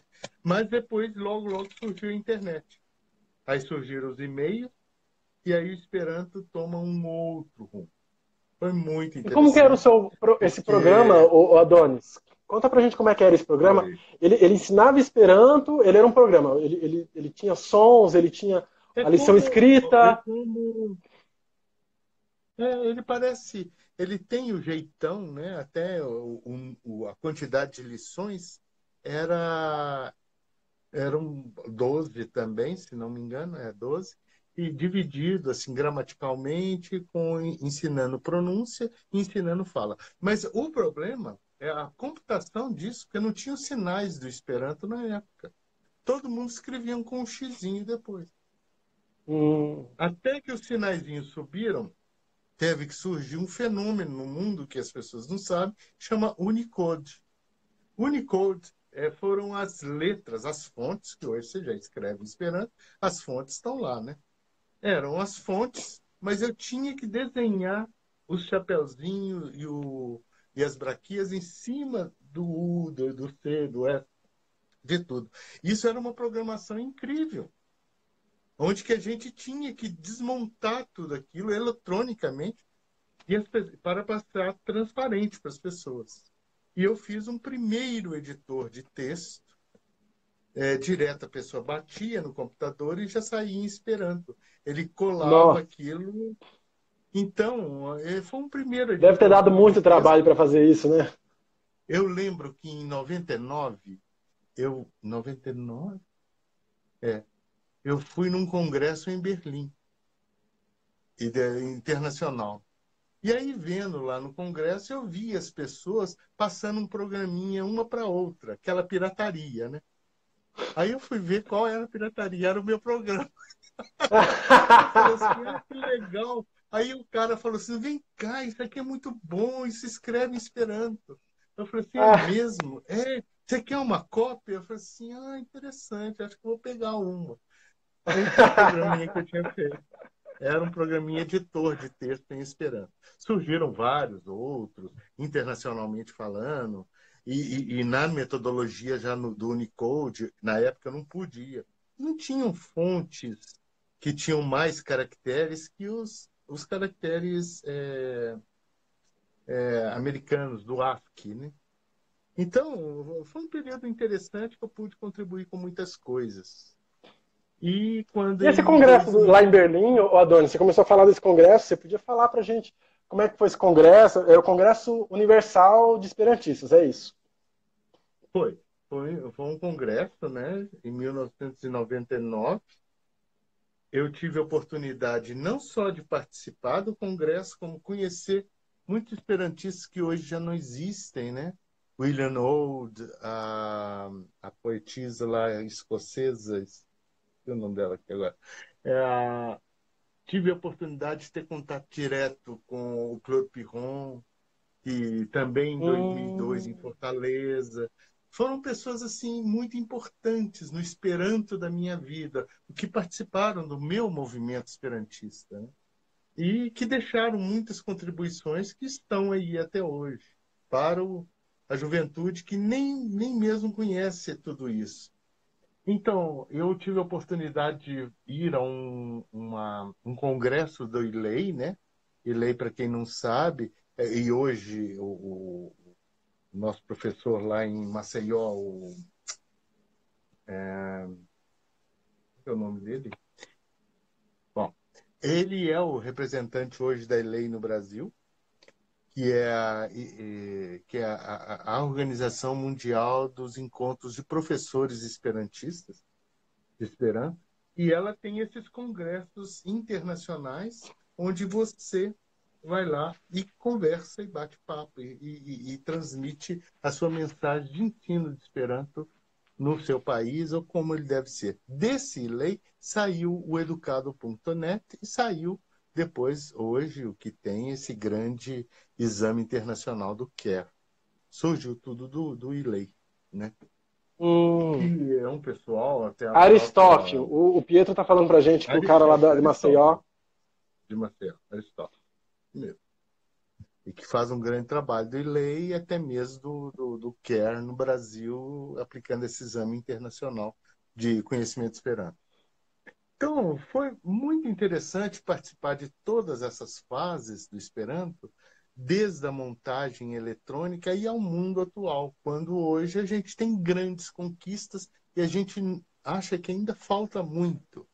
Mas depois, logo, logo surgiu a internet. Aí surgiram os e-mails, e aí o Esperanto toma um outro rumo. Foi muito E como que era interessante, esse programa, porque o Adonis? Conta pra gente como é que era esse programa. foi. Ele ensinava Esperanto, ele era um programa. Ele tinha sons, ele tinha É a lição como, é escrita. como Ele parece, ele tem o jeitão, né? Até a quantidade de lições era eram 12 também, se não me engano, 12, e dividido assim gramaticalmente, ensinando pronúncia e ensinando fala. Mas o problema é a computação disso, porque não tinha os sinais do Esperanto na época. Todo mundo escrevia com um xizinho depois. Hum. Até que os sinaizinhos subiram, teve que surgir um fenômeno no mundo que as pessoas não sabem, chama Unicode. Unicode foram as letras, as fontes, que hoje você já escreve em Esperanto, as fontes estão lá, né? Eram as fontes, mas eu tinha que desenhar os chapeuzinhos e as braquias em cima do U, do C, do S, de tudo. Isso era uma programação incrível, onde que a gente tinha que desmontar tudo aquilo eletronicamente para passar transparente para as pessoas. E eu fiz um primeiro editor de texto, direto a pessoa batia no computador e já saía esperando. Ele colava Nossa, aquilo. Então, foi um primeiro deve ter dado editorzinho de muito trabalho texto. para fazer isso, né? Eu lembro que em 99, 99? Eu fui num congresso em Berlim, internacional. E aí, vendo lá no congresso, eu vi as pessoas passando um programinha uma para outra, aquela pirataria, né? Aí eu fui ver qual era a pirataria, era o meu programa. Eu falei assim, que legal. Aí o cara falou assim, vem cá, isso aqui é muito bom, isso escreve em Esperanto. Eu falei assim, é Ah, mesmo? Você quer uma cópia? Eu falei assim, interessante, acho que vou pegar uma. Aí foi o programinha que eu tinha feito. Era um programinha editor de texto em Esperanto. Surgiram vários outros, internacionalmente falando, e na metodologia já do Unicode, na época eu não podia. Não tinham fontes que tinham mais caracteres que os caracteres americanos, do ASCII, né? Então, foi um período interessante que eu pude contribuir com muitas coisas. E quando e esse em congresso lá em 2000... Berlim, ô Adonis, você começou a falar desse congresso, você podia falar pra gente como é que foi esse congresso? É o Congresso Universal de Esperantistas, é isso? Foi. Foi um congresso, né? Em 1999. Eu tive a oportunidade não só de participar do congresso, como conhecer muitos esperantistas que hoje já não existem, né? William Old, a poetisa lá escocesa, esqueci o nome dela aqui agora. Tive a oportunidade de ter contato direto com o Claude Piron, que também em 2002 em Hum, Fortaleza. Foram pessoas assim muito importantes no esperanto da minha vida, que participaram do meu movimento esperantista, né? E que deixaram muitas contribuições que estão aí até hoje para a juventude que nem mesmo conhece tudo isso. Então, eu tive a oportunidade de ir a um congresso do ILEI, né? ILEI, para quem não sabe, e hoje o nosso professor lá em Maceió, qual é o nome dele? Bom, ele é o representante hoje da ILEI no Brasil, que é a Organização Mundial dos Encontros de Professores Esperantistas, de Esperanto, e ela tem esses congressos internacionais onde você vai lá e conversa e bate papo e transmite a sua mensagem de ensino de Esperanto no seu país ou como ele deve ser. Desse lei saiu o educado.net e saiu depois, hoje, o que tem esse grande exame internacional do CARE. Surgiu tudo do ILEI, né? hum. Que é um pessoal, até a Aristófilo, própria o Pietro tá falando pra gente que o cara lá de Maceió. Aristóteles, de Maceió, Aristóteles, mesmo. E que faz um grande trabalho de lei e até mesmo do CARE no Brasil, aplicando esse exame internacional de conhecimento esperanto. Então, foi muito interessante participar de todas essas fases do Esperanto, desde a montagem eletrônica e ao mundo atual, quando hoje a gente tem grandes conquistas e a gente acha que ainda falta muito.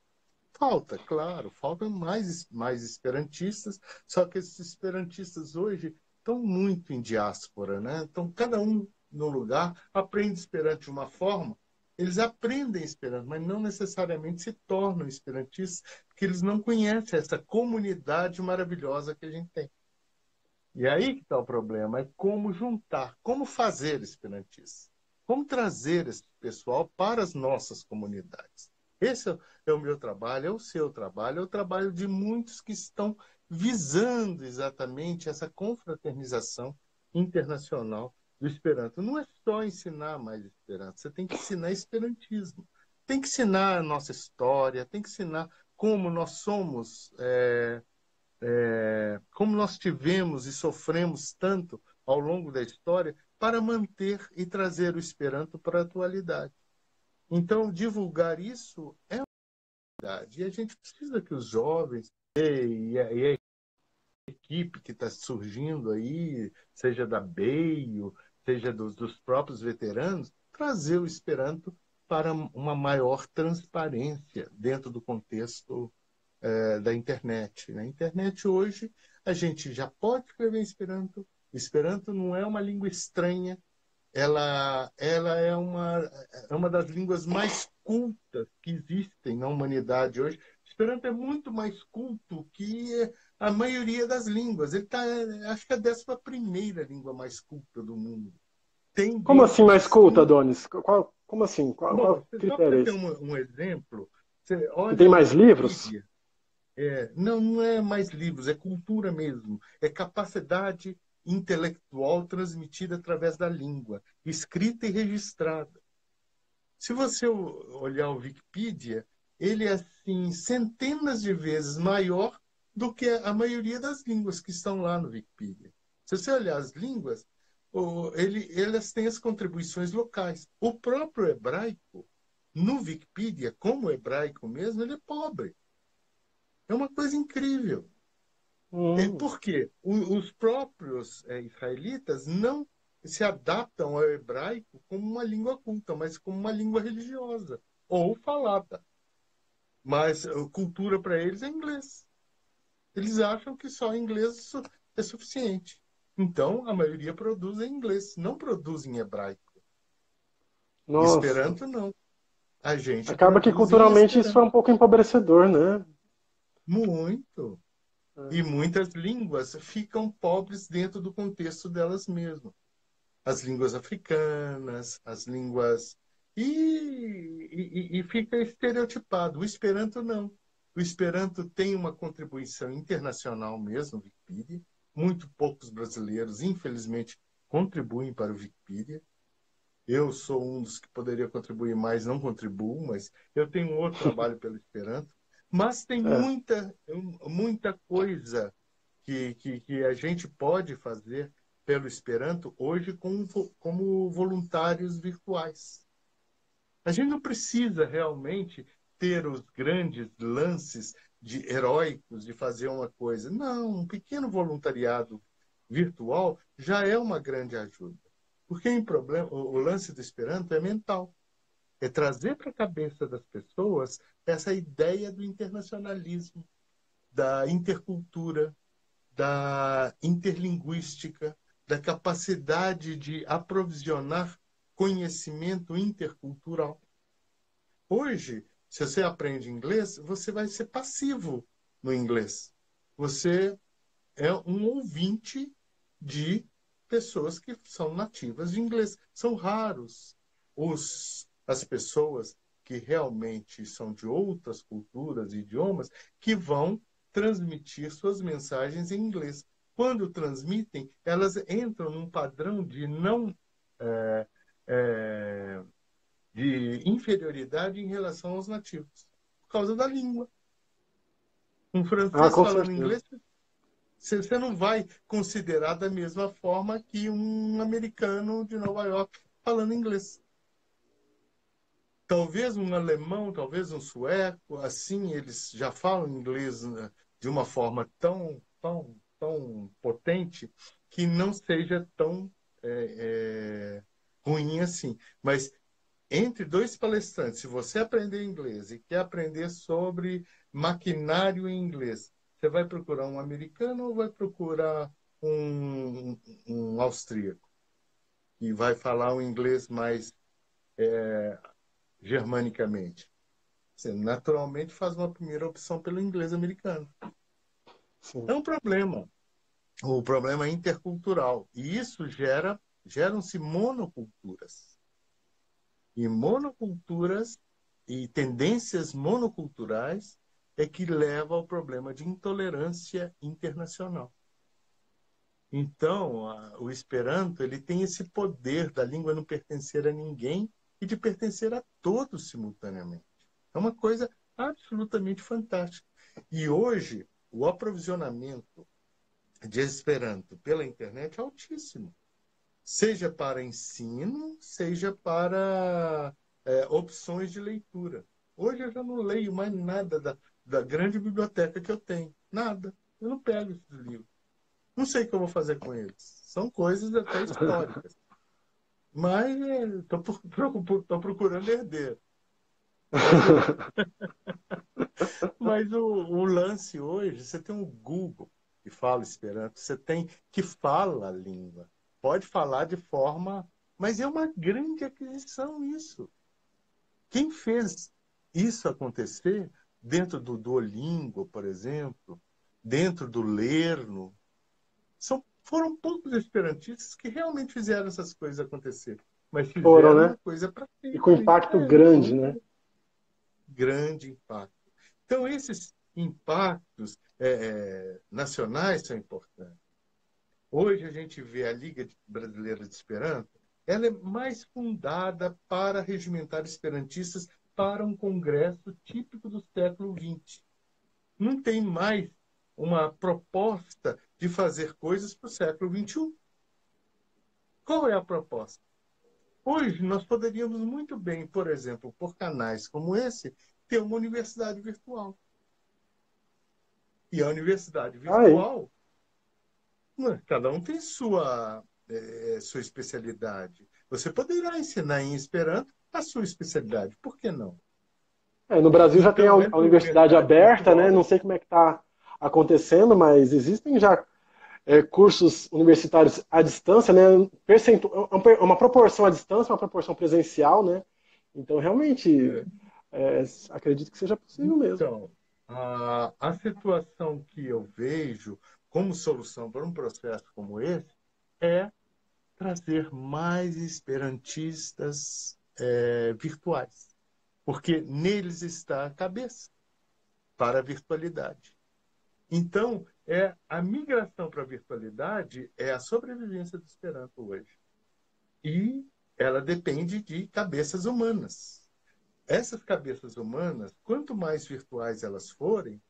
Falta, claro, faltam mais esperantistas, só que esses esperantistas hoje estão muito em diáspora, né? Então, cada um no lugar aprende Esperanto de uma forma, eles aprendem Esperanto, mas não necessariamente se tornam esperantistas, porque eles não conhecem essa comunidade maravilhosa que a gente tem. E aí que está o problema, é como juntar, como fazer esperantistas, como trazer esse pessoal para as nossas comunidades. Esse é o meu trabalho, é o seu trabalho, é o trabalho de muitos que estão visando exatamente essa confraternização internacional do Esperanto. Não é só ensinar mais Esperanto, você tem que ensinar esperantismo. Tem que ensinar a nossa história, tem que ensinar como nós somos... como nós tivemos e sofremos tanto ao longo da história para manter e trazer o Esperanto para a atualidade. Então, divulgar isso é uma verdade. E a gente precisa que os jovens e a equipe que está surgindo aí, seja da BEIO, seja dos próprios veteranos, trazer o Esperanto para uma maior transparência dentro do contexto da internet. Na internet hoje, a gente já pode escrever em Esperanto. Esperanto não é uma língua estranha, ela é uma das línguas mais cultas que existem na humanidade hoje. Esperanto é muito mais culto que a maioria das línguas. Ele tá, acho que é a 11ª língua mais culta do mundo. Tem Como assim dentro de mais culta, si... Adonis? Como assim? Bom, Qual só para critério é você ter esse? um exemplo, você E olha tem a mais livros? Wikipedia. Não, não é mais livros, é cultura mesmo. É capacidade intelectual transmitida através da língua, escrita e registrada. Se você olhar o Wikipedia, ele é assim, centenas de vezes maior do que a maioria das línguas que estão lá no Wikipedia. Se você olhar as línguas, elas têm as contribuições locais. O próprio hebraico, no Wikipedia, como o hebraico mesmo, ele é pobre. É uma coisa incrível. Hum. Por quê? Os próprios israelitas não se adaptam ao hebraico como uma língua culta, mas como uma língua religiosa ou falada. Mas a cultura para eles é inglês. Eles acham que só inglês é suficiente. Então, a maioria produz em inglês, não produz em hebraico. Nossa. Esperanto, não. A gente Acaba que produz em culturalmente isso é Esperanto. um pouco empobrecedor, né? Muito. E muitas línguas ficam pobres dentro do contexto delas mesmas. As línguas africanas, as línguas... E fica estereotipado. O Esperanto não. O Esperanto tem uma contribuição internacional mesmo, Wikipedia. Muito poucos brasileiros, infelizmente, contribuem para o Wikipedia. Eu sou um dos que poderia contribuir mais, não contribuo, mas eu tenho um outro trabalho pelo Esperanto. Mas tem É. muita coisa que a gente pode fazer pelo Esperanto hoje como voluntários virtuais. A gente não precisa realmente ter os grandes lances heróicos de fazer uma coisa. Não, um pequeno voluntariado virtual já é uma grande ajuda. Porque o lance do Esperanto é mental. É trazer para a cabeça das pessoas essa ideia do internacionalismo, da intercultura, da interlinguística, da capacidade de aprovisionar conhecimento intercultural. Hoje, se você aprende inglês, você vai ser passivo no inglês. Você é um ouvinte de pessoas que são nativas de inglês. São raros as pessoas que realmente são de outras culturas e idiomas que vão transmitir suas mensagens em inglês. Quando transmitem, elas entram num padrão de não é, é, de inferioridade em relação aos nativos, por causa da língua. Um Ah, francês com falando certeza. inglês, você não vai considerar da mesma forma que um americano de Nova York falando inglês. Talvez um alemão, talvez um sueco, assim, eles já falam inglês, né, de uma forma tão potente que não seja tão ruim assim. Mas entre dois palestrantes, se você aprender inglês e quer aprender sobre maquinário em inglês, você vai procurar um americano ou vai procurar um austríaco? Que vai falar o inglês mais germanicamente. Você naturalmente faz uma primeira opção pelo inglês americano. Sim. É um problema. O problema é intercultural. E isso geram-se monoculturas. E monoculturas e tendências monoculturais é que leva ao problema de intolerância internacional. Então, o Esperanto ele tem esse poder da língua não pertencer a ninguém e de pertencer a todos simultaneamente. É uma coisa absolutamente fantástica. E hoje, o aprovisionamento de Esperanto pela internet é altíssimo. Seja para ensino, seja para opções de leitura. Hoje eu já não leio mais nada da grande biblioteca que eu tenho. Nada. Eu não pego esses livros. Não sei o que eu vou fazer com eles. São coisas até históricas. Mas estou procurando herdeiro. Mas o lance hoje, você tem um Google que fala Esperanto, você tem que fala a língua. Pode falar de forma... Mas é uma grande aquisição isso. Quem fez isso acontecer dentro do Duolingo, por exemplo, dentro do Lerno, foram poucos esperantistas que realmente fizeram essas coisas acontecer. Mas Foram, fizeram né? uma coisa para E com frente. impacto grande, né? Grande impacto. Então, esses impactos nacionais são importantes. Hoje a gente vê a Liga Brasileira de Esperanto, ela é mais fundada para regimentar esperantistas para um congresso típico do século XX. Não tem mais uma proposta de fazer coisas para o século XXI. Qual é a proposta? Hoje nós poderíamos muito bem, por exemplo, por canais como esse, ter uma universidade virtual. E a universidade Aí. virtual, cada um tem sua especialidade. Você poderá ensinar em Esperanto a sua especialidade. Por que não? No Brasil já tem a Então, essa universidade universidade aberta, né? virtual... Não sei como é que está acontecendo, mas existem já cursos universitários à distância, né? Uma proporção à distância, uma proporção presencial, né? Então, realmente, acredito que seja possível mesmo. Então, a situação que eu vejo como solução para um processo como esse é trazer mais esperantistas virtuais, porque neles está a cabeça para a virtualidade. Então, a migração para a virtualidade é a sobrevivência do Esperanto hoje. E ela depende de cabeças humanas. Essas cabeças humanas, quanto mais virtuais elas forem,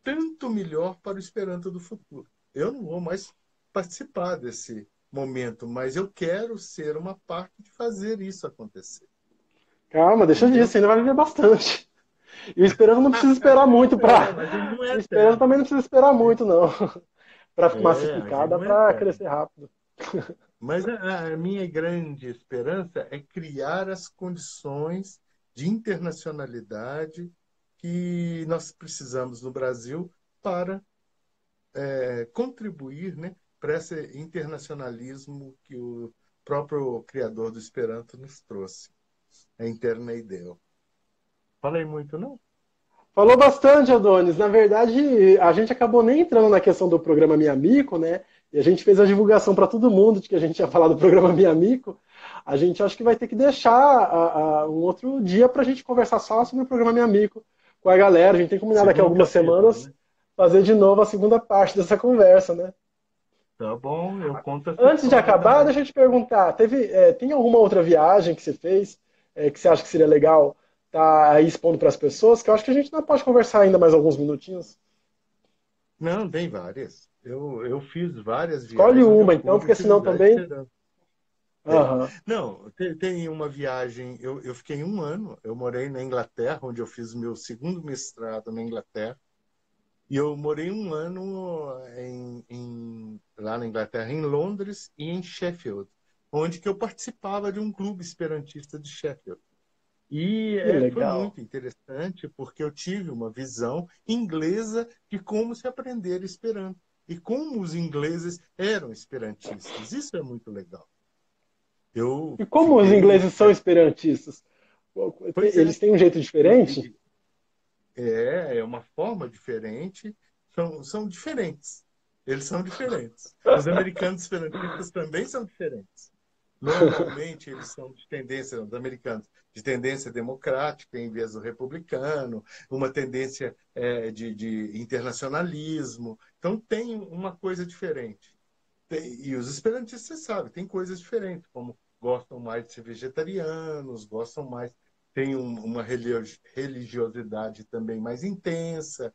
tanto melhor para o Esperanto do futuro. Eu não vou mais participar desse momento, mas eu quero ser uma parte de fazer isso acontecer. Calma, deixa disso, Entendeu? ainda vai viver bastante. E o Esperanto não precisa esperar muito para. Mas ele não é O Esperanto eterno. também não precisa esperar muito, não. Para A gente massificar, dá não é para eterno. crescer rápido. Mas a minha grande esperança é criar as condições de internacionalidade que nós precisamos no Brasil para contribuir, né, para esse internacionalismo que o próprio criador do Esperanto nos trouxe, a Interna Ideo. Falei muito, não? Falou bastante, Adonis. Na verdade, a gente acabou nem entrando na questão do programa Minha Amigo, né? E a gente fez a divulgação para todo mundo de que a gente ia falar do programa Minha Amigo. A gente acho que vai ter que deixar um outro dia para a gente conversar só sobre o programa Minha Amigo com a galera. A gente tem combinado daqui a Segundo algumas capítulo, semanas né? fazer de novo a segunda parte dessa conversa, né? Tá bom, eu conto essa Antes de história acabar, também. deixa eu te perguntar, tem alguma outra viagem que você fez que você acha que seria legal tá aí expondo para as pessoas? Que eu acho que a gente ainda pode conversar ainda mais alguns minutinhos. Não, tem várias. Eu fiz várias Escolhe viagens onde eu uma, então, pude porque senão utilizar também. Esperanto. Aham. Não, tem uma viagem, eu fiquei um ano, eu morei na Inglaterra, onde eu fiz o meu segundo mestrado na Inglaterra, e eu morei um ano lá na Inglaterra, em Londres e em Sheffield, onde que eu participava de um clube esperantista de Sheffield. E Que foi legal. muito interessante porque eu tive uma visão inglesa de como se aprender Esperanto e como os ingleses eram esperantistas. Isso é muito legal. Eu E como os fiquei. ingleses são esperantistas? Pois é, Eles têm um jeito diferente? e- é uma forma diferente, são diferentes. Eles são diferentes. Os americanos esperantistas também são diferentes. Normalmente, eles são de tendência, os americanos, de tendência democrática em vez do republicano, uma tendência de internacionalismo. Então, tem uma coisa diferente. E os esperantistas, sabem, tem coisas diferentes, como gostam mais de ser vegetarianos, gostam mais, tem uma religiosidade também mais intensa,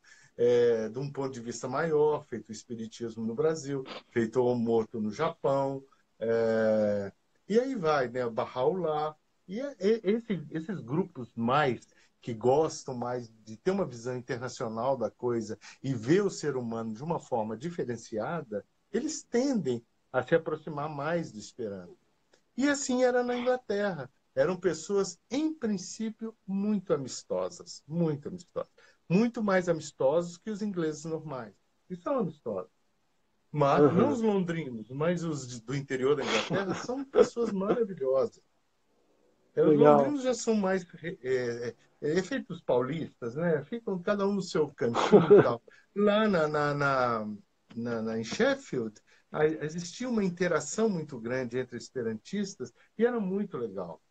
de um ponto de vista maior, feito o espiritismo no Brasil, feito o Omoto no Japão, e aí vai, né, Bahá'u'lláh, esses grupos mais que gostam mais de ter uma visão internacional da coisa e ver o ser humano de uma forma diferenciada, eles tendem a se aproximar mais do Esperanto. E assim era na Inglaterra. Eram pessoas, em princípio, muito amistosas. Muito mais amistosos que os ingleses normais. E são amistosos. Mas, não Uhum. os londrinos, mas os do interior da Inglaterra são pessoas maravilhosas. Os Legal. londrinos já são mais efeitos paulistas, né? Ficam cada um no seu cantinho e tal. Lá em Sheffield, existia uma interação muito grande entre esperantistas e era muito legal.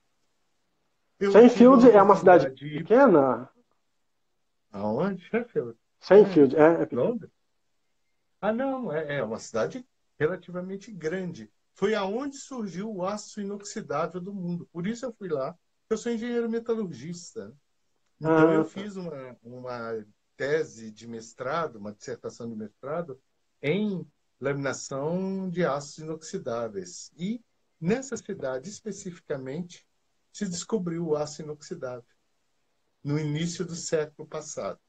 Eu tive a Sheffield é uma cidade oportunidade de ir pequena? aonde? Sheffield? Sheffield é pequena. Londres? Ah, não, é uma cidade relativamente grande. Foi aonde surgiu o aço inoxidável do mundo. Por isso eu fui lá. Eu sou engenheiro metalurgista. Então, eu Ah, tá. fiz uma tese de mestrado, uma dissertação de mestrado, em laminação de aços inoxidáveis. E, nessa cidade especificamente, se descobriu o aço inoxidável, no início do século passado.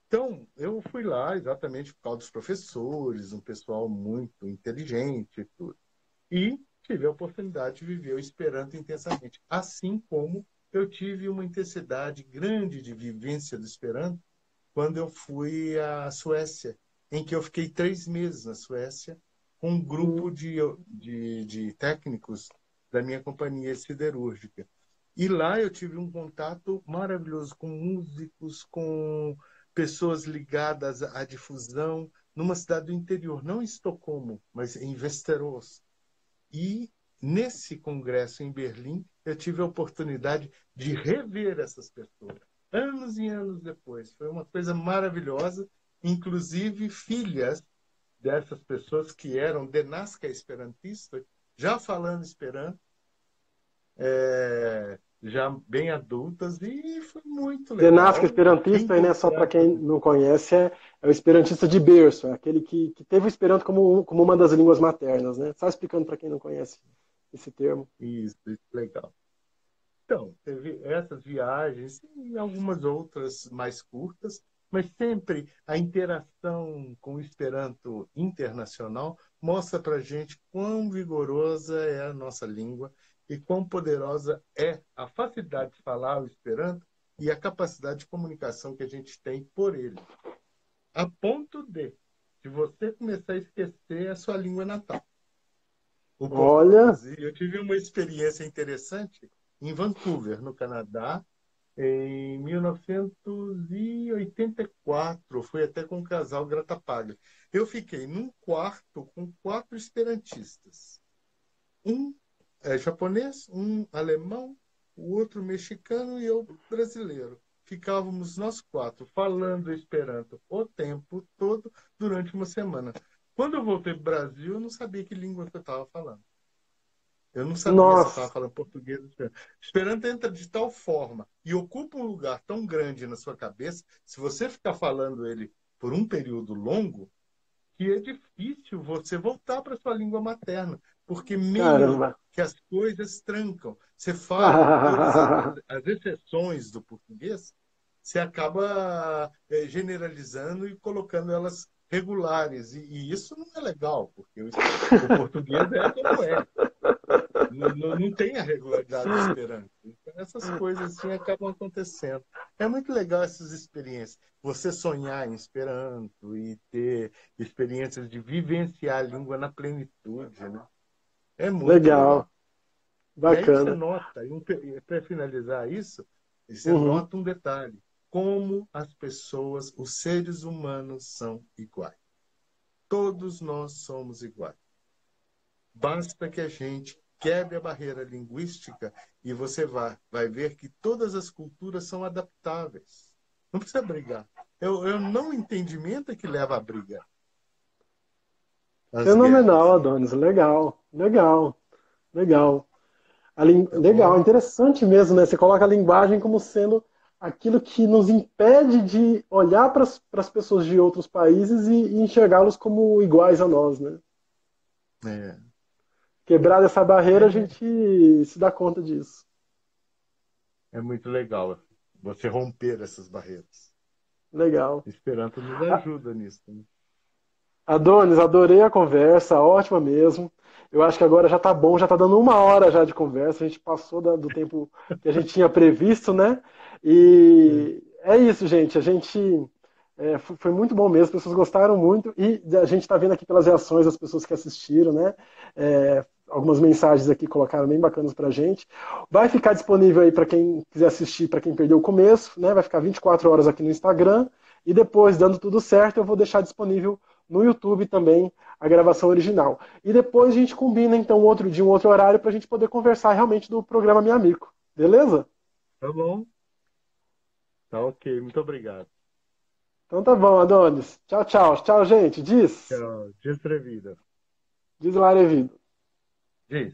Então, eu fui lá exatamente por causa dos professores, um pessoal muito inteligente e tudo. E tive a oportunidade de viver o Esperanto intensamente. Assim como eu tive uma intensidade grande de vivência do Esperanto quando eu fui à Suécia, em que eu fiquei 3 meses na Suécia com um grupo Hum. de técnicos da minha companhia siderúrgica. E lá eu tive um contato maravilhoso com músicos, com pessoas ligadas à difusão, numa cidade do interior, não em Estocolmo, mas em Västerås. E nesse congresso em Berlim, eu tive a oportunidade de rever essas pessoas, anos e anos depois. Foi uma coisa maravilhosa, inclusive filhas dessas pessoas que eram de Nazca esperantista, já falando esperanto, já bem adultas, e foi muito Denasca legal esperantista, né, só reencontrar para essas quem não conhece, é o esperantista de berço, é aquele que teve o esperanto como uma das línguas maternas, né? Só explicando para quem não conhece esse termo. isso, legal. Então, teve essas viagens e algumas outras mais curtas, mas sempre a interação com o Esperanto internacional mostra para a gente quão vigorosa é a nossa língua e quão poderosa é a facilidade de falar o Esperanto e a capacidade de comunicação que a gente tem por ele. A ponto de você começar a esquecer a sua língua natal, o Olha, português. E eu tive uma experiência interessante em Vancouver, no Canadá, em 1984. Fui até com um casal Gratapaga. Eu fiquei num quarto com 4 esperantistas. Um japonês, um alemão, o outro mexicano e eu brasileiro. Ficávamos nós 4 falando Esperanto o tempo todo durante uma semana. Quando eu voltei para o Brasil, eu não sabia que língua que eu estava falando. Eu não sabia se eu estava nossa, falando português ou esperanto. Esperanto entra de tal forma e ocupa um lugar tão grande na sua cabeça, se você ficar falando ele por um período longo, que é difícil você voltar para sua língua materna, porque meio caramba. que as coisas trancam. Você fala todas as exceções do português, você acaba generalizando e colocando elas regulares. E isso não é legal, porque o português é como é. Não tem a regularidade do Esperanto. essas coisas assim acabam acontecendo. É muito legal essas experiências. Você sonhar em Esperanto e ter experiências de vivenciar a língua na plenitude, né? É muito Legal, legal. E aí você bacana. nota, para finalizar isso, você Uhum. nota um detalhe: como as pessoas, os seres humanos são iguais. Todos nós somos iguais. Basta que a gente quebre a barreira linguística e você vai ver que todas as culturas são adaptáveis. Não precisa brigar. Eu não entendimento é que leva à briga, às Fenomenal, guerras. Adonis. Legal, legal, legal. Tá Legal, bom? interessante mesmo, né? Você coloca a linguagem como sendo aquilo que nos impede de olhar para as pessoas de outros países e enxergá-los como iguais a nós, né? É, Quebrar essa barreira, a é, gente se dá conta disso. é muito legal você romper essas barreiras. Legal. Esperanto nos A- ajuda nisso, né? Adonis, adorei a conversa, ótima mesmo. Eu acho que agora já tá bom, já tá dando 1 hora já de conversa, a gente passou do tempo que a gente tinha previsto, né? É. E é isso, gente. A gente foi muito bom mesmo, as pessoas gostaram muito e a gente está vendo aqui pelas reações das pessoas que assistiram, né? Algumas mensagens aqui colocaram bem bacanas pra gente. Vai ficar disponível aí para quem quiser assistir, para quem perdeu o começo, né? Vai ficar 24 horas aqui no Instagram e depois, dando tudo certo, eu vou deixar disponível no YouTube também a gravação original. E depois a gente combina então outro dia, um outro horário para a gente poder conversar realmente do programa Meu Amigo. Beleza? Tá bom? Tá ok. Muito obrigado. Então tá bom, Adonis. Tchau, tchau. Tchau, gente. Diz. Tchau. Distrevida. Diz lá, Levido. Diz.